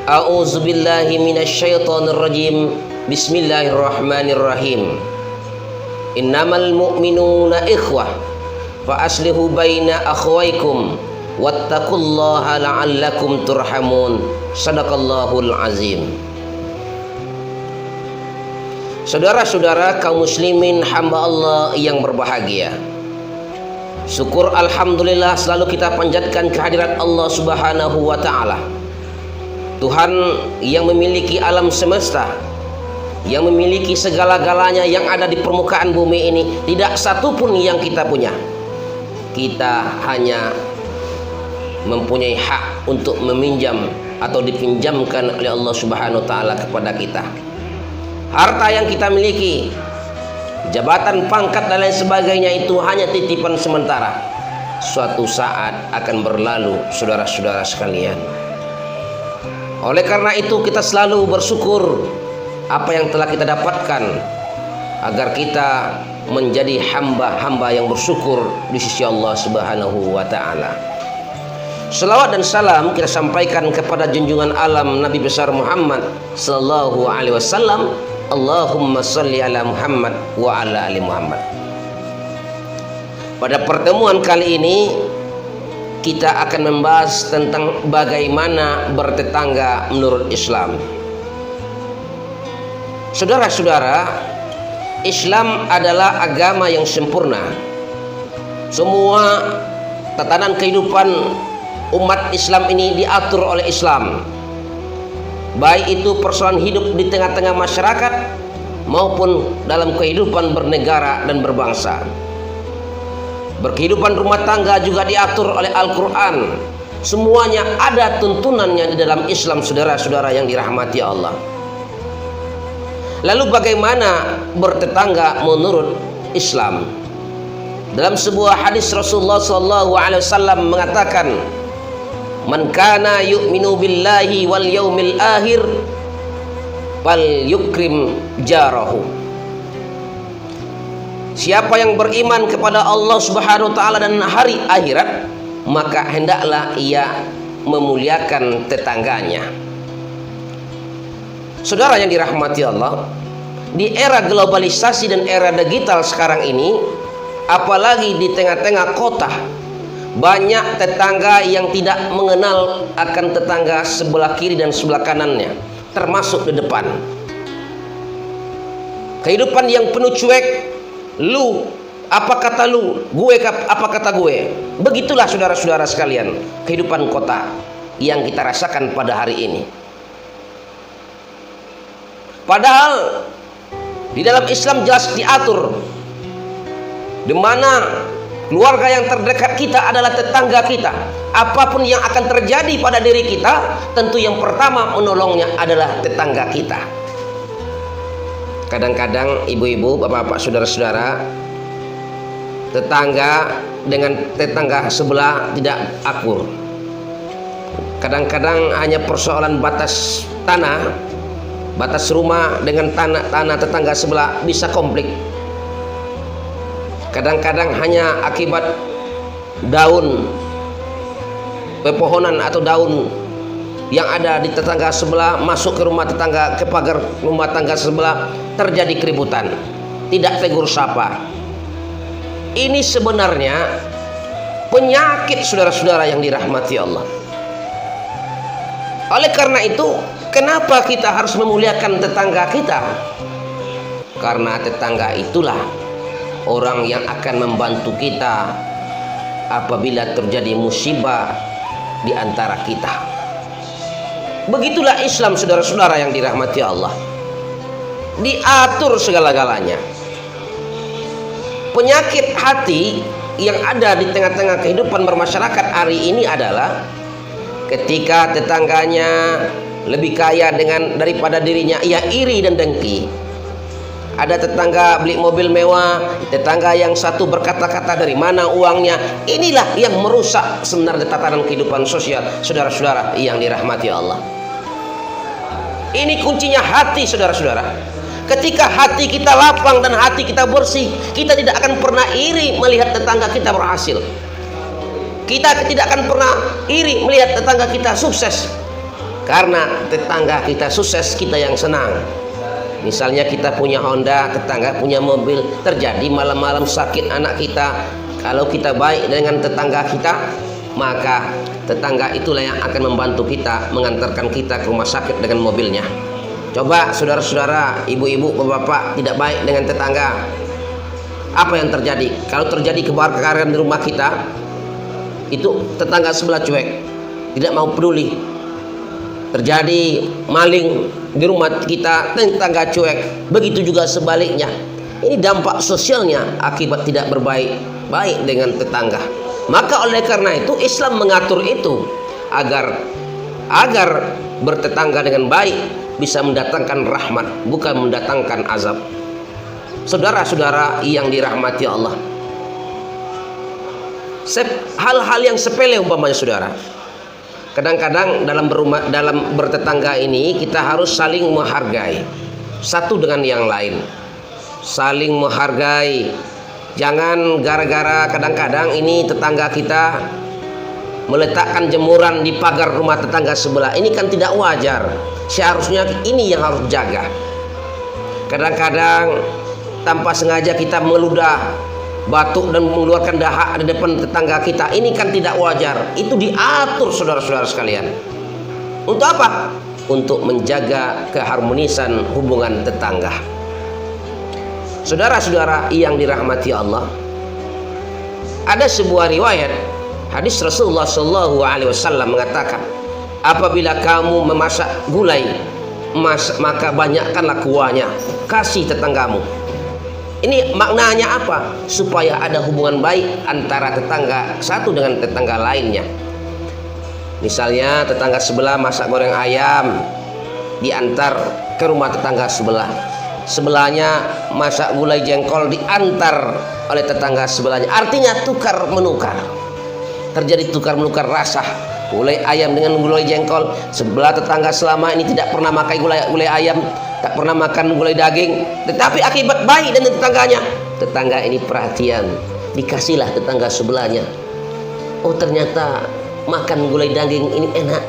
A'udzubillahi minasyaitonirrajim. Bismillahirrahmanirrahim. Innamal mu'minuna ikhwah fa aslihu baina akhwaykum wattaqullaha la'allakum turhamun. Shadaqallahul azim. Saudara-saudara kaum muslimin hamba Allah yang berbahagia, syukur alhamdulillah selalu kita panjatkan kehadirat Allah Subhanahu wa ta'ala, Tuhan yang memiliki alam semesta, yang memiliki segala-galanya yang ada di permukaan bumi ini. Tidak satu pun yang kita punya. Kita hanya mempunyai hak untuk meminjam atau dipinjamkan oleh Allah Subhanahu wa ta'ala kepada kita. Harta yang kita miliki, jabatan, pangkat dan lain sebagainya itu hanya titipan sementara. Suatu saat akan berlalu, saudara-saudara sekalian. Oleh karena itu kita selalu bersyukur apa yang telah kita dapatkan, agar kita menjadi hamba-hamba yang bersyukur di sisi Allah Subhanahu wa ta'ala. Selawat dan salam kita sampaikan kepada junjungan alam Nabi besar Muhammad sallallahu alaihi wasallam. Allahumma sholli ala Muhammad wa ala ali Muhammad. Pada pertemuan kali ini kita akan membahas tentang bagaimana bertetangga menurut Islam. Saudara-saudara, Islam adalah agama yang sempurna. Semua tatanan kehidupan umat Islam ini diatur oleh Islam, baik itu persoalan hidup di tengah-tengah masyarakat maupun dalam kehidupan bernegara dan berbangsa. Berkehidupan rumah tangga juga diatur oleh Al-Quran. Semuanya ada tuntunannya di dalam Islam, saudara-saudara yang dirahmati Allah. Lalu bagaimana bertetangga menurut Islam? Dalam sebuah hadis Rasulullah SAW mengatakan, man kana yu'minu billahi wal yaumil akhir fal yukrim jarahu. Siapa yang beriman kepada Allah Subhanahu wa ta'ala dan hari akhirat, maka hendaklah ia memuliakan tetangganya. Saudara yang dirahmati Allah, di era globalisasi dan era digital sekarang ini, apalagi di tengah-tengah kota, banyak tetangga yang tidak mengenal akan tetangga sebelah kiri dan sebelah kanannya, termasuk di depan. Kehidupan yang penuh cuek, lu apa kata lu, gue apa kata gue. Begitulah saudara-saudara sekalian kehidupan kota yang kita rasakan pada hari ini. Padahal di dalam Islam jelas diatur, di mana keluarga yang terdekat kita adalah tetangga kita. Apapun yang akan terjadi pada diri kita, tentu yang pertama menolongnya adalah tetangga kita. Kadang-kadang ibu-ibu, bapak-bapak, saudara-saudara, tetangga dengan tetangga sebelah tidak akur. Kadang-kadang hanya persoalan batas tanah, batas rumah dengan tanah tetangga sebelah bisa konflik. Kadang-kadang hanya akibat daun pepohonan atau daun yang ada di tetangga sebelah masuk ke rumah tetangga, ke pagar rumah tangga sebelah, terjadi keributan, tidak tegur sapa. Ini sebenarnya penyakit, saudara-saudara yang dirahmati Allah. Oleh karena itu, kenapa kita harus memuliakan tetangga kita? Karena tetangga itulah orang yang akan membantu kita apabila terjadi musibah di antara kita. Begitulah Islam, saudara-saudara yang dirahmati Allah. Diatur segala-galanya. Penyakit hati yang ada di tengah-tengah kehidupan bermasyarakat hari ini adalah ketika tetangganya lebih kaya daripada dirinya, ia iri dan dengki. Ada tetangga beli mobil mewah, tetangga yang satu berkata-kata dari mana uangnya. Inilah yang merusak sebenarnya tatanan kehidupan sosial, saudara-saudara yang dirahmati Allah. Ini kuncinya hati, saudara-saudara. Ketika hati kita lapang dan hati kita bersih, kita tidak akan pernah iri melihat tetangga kita berhasil. Kita tidak akan pernah iri melihat tetangga kita sukses. Karena tetangga kita sukses, kita yang senang. Misalnya kita punya Honda, tetangga punya mobil, terjadi malam-malam sakit anak kita. Kalau kita baik dengan tetangga kita, maka tetangga itulah yang akan membantu kita, mengantarkan kita ke rumah sakit dengan mobilnya. Coba saudara-saudara, ibu-ibu, bapak tidak baik dengan tetangga, apa yang terjadi? Kalau terjadi kebakaran di rumah kita, itu tetangga sebelah cuek, tidak mau peduli. Terjadi maling di rumah kita, tetangga cuek. Begitu juga sebaliknya. Ini dampak sosialnya akibat tidak berbaik dengan tetangga. Maka oleh karena itu Islam mengatur itu agar bertetangga dengan baik bisa mendatangkan rahmat, bukan mendatangkan azab. Saudara-saudara yang dirahmati Allah, hal-hal yang sepele umpamanya saudara, kadang-kadang dalam bertetangga ini kita harus saling menghargai satu dengan yang lain, saling menghargai. Jangan gara-gara kadang-kadang ini tetangga kita meletakkan jemuran di pagar rumah tetangga sebelah, ini kan tidak wajar. Seharusnya ini yang harus jaga. Kadang-kadang tanpa sengaja kita meludah, batuk dan mengeluarkan dahak di depan tetangga kita, ini kan tidak wajar. Itu diatur saudara-saudara sekalian. Untuk apa? Untuk menjaga keharmonisan hubungan tetangga. Saudara-saudara yang dirahmati Allah, ada sebuah riwayat hadis Rasulullah SAW mengatakan, apabila kamu memasak gulai, maka banyakkanlah kuahnya, kasih tetanggamu. Ini maknanya apa? Supaya ada hubungan baik antara tetangga satu dengan tetangga lainnya. Misalnya tetangga sebelah masak goreng ayam, diantar ke rumah tetangga sebelah. Sebelahnya masak gulai jengkol, diantar oleh tetangga sebelahnya. Artinya tukar menukar. Terjadi tukar menukar rasa. Gulai ayam dengan gulai jengkol. Sebelah tetangga selama ini tidak pernah makan gulai ayam, tak pernah makan gulai daging, tetapi akibat baik dengan tetangganya, tetangga ini perhatian, dikasihlah tetangga sebelahnya. Oh ternyata makan gulai daging ini enak.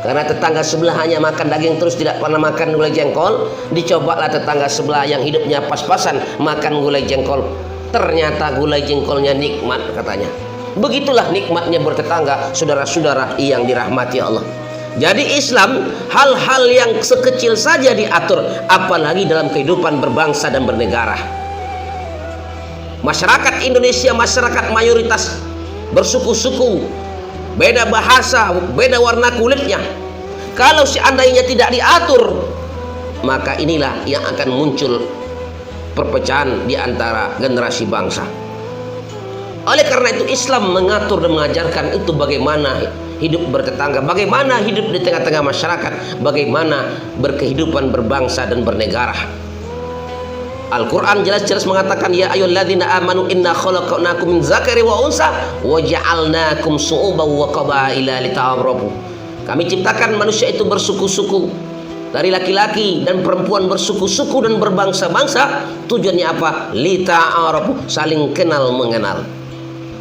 Karena tetangga sebelah hanya makan daging terus tidak pernah makan gulai jengkol, dicobalah tetangga sebelah yang hidupnya pas-pasan makan gulai jengkol. Ternyata gulai jengkolnya nikmat katanya. Begitulah nikmatnya bertetangga, saudara-saudara yang dirahmati Allah. Jadi Islam hal-hal yang sekecil saja diatur, apalagi dalam kehidupan berbangsa dan bernegara. Masyarakat Indonesia masyarakat mayoritas bersuku-suku, beda bahasa, beda warna kulitnya. Kalau seandainya tidak diatur, maka inilah yang akan muncul perpecahan di antara generasi bangsa. Oleh karena itu Islam mengatur dan mengajarkan itu bagaimana hidup bertetangga, bagaimana hidup di tengah-tengah masyarakat, bagaimana berkehidupan berbangsa dan bernegara. Al-Quran jelas-jelas mengatakan, ya ayyuhalladzina amanu inna khalaqnakum min dzakari wa unsa wa ja'alnakum syu'uban wa qabaila lita'arafu. Kami ciptakan manusia itu bersuku-suku, dari laki-laki dan perempuan bersuku-suku dan berbangsa-bangsa. Tujuannya apa? Lita'arafu, saling kenal mengenal,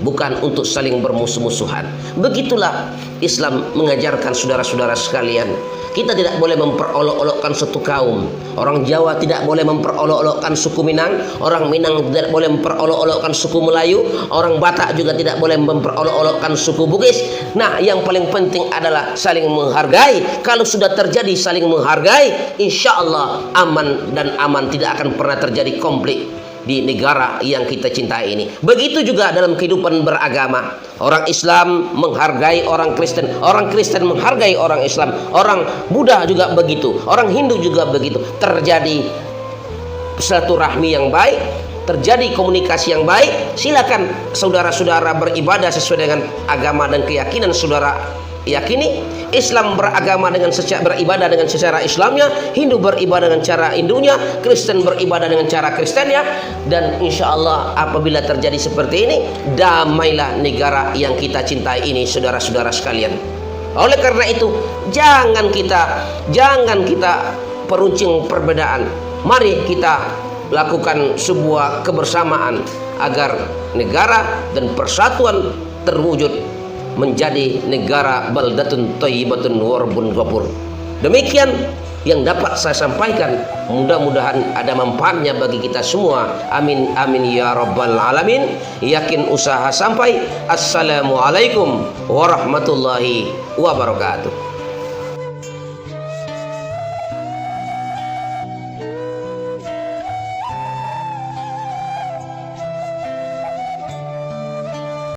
bukan untuk saling bermusuh-musuhan. Begitulah Islam mengajarkan saudara-saudara sekalian. Kita tidak boleh memperolok-olokkan suatu kaum. Orang Jawa tidak boleh memperolok-olokkan suku Minang, orang Minang tidak boleh memperolok-olokkan suku Melayu, orang Batak juga tidak boleh memperolok-olokkan suku Bugis. Nah, yang paling penting adalah saling menghargai. Kalau sudah terjadi saling menghargai, insya Allah aman dan aman, tidak akan pernah terjadi konflik di negara yang kita cintai ini. Begitu juga dalam kehidupan beragama. Orang Islam menghargai orang Kristen menghargai orang Islam, orang Buddha juga begitu, orang Hindu juga begitu. Terjadi silaturahmi yang baik, terjadi komunikasi yang baik. Silakan saudara-saudara beribadah sesuai dengan agama dan keyakinan saudara yakini. Islam beribadah dengan secara Islamnya, Hindu beribadah dengan cara Hindunya, Kristen beribadah dengan cara Kristennya. Dan insya Allah apabila terjadi seperti ini, damailah negara yang kita cintai ini, saudara-saudara sekalian. Oleh karena itu jangan kita peruncing perbedaan. Mari kita lakukan sebuah kebersamaan agar negara dan persatuan terwujud menjadi negara baldatun thayyibatun warabbun ghafur. Demikian yang dapat saya sampaikan, mudah-mudahan ada manfaatnya bagi kita semua. Amin amin ya rabbal alamin. Yakin usaha sampai. Assalamualaikum warahmatullahi wabarakatuh.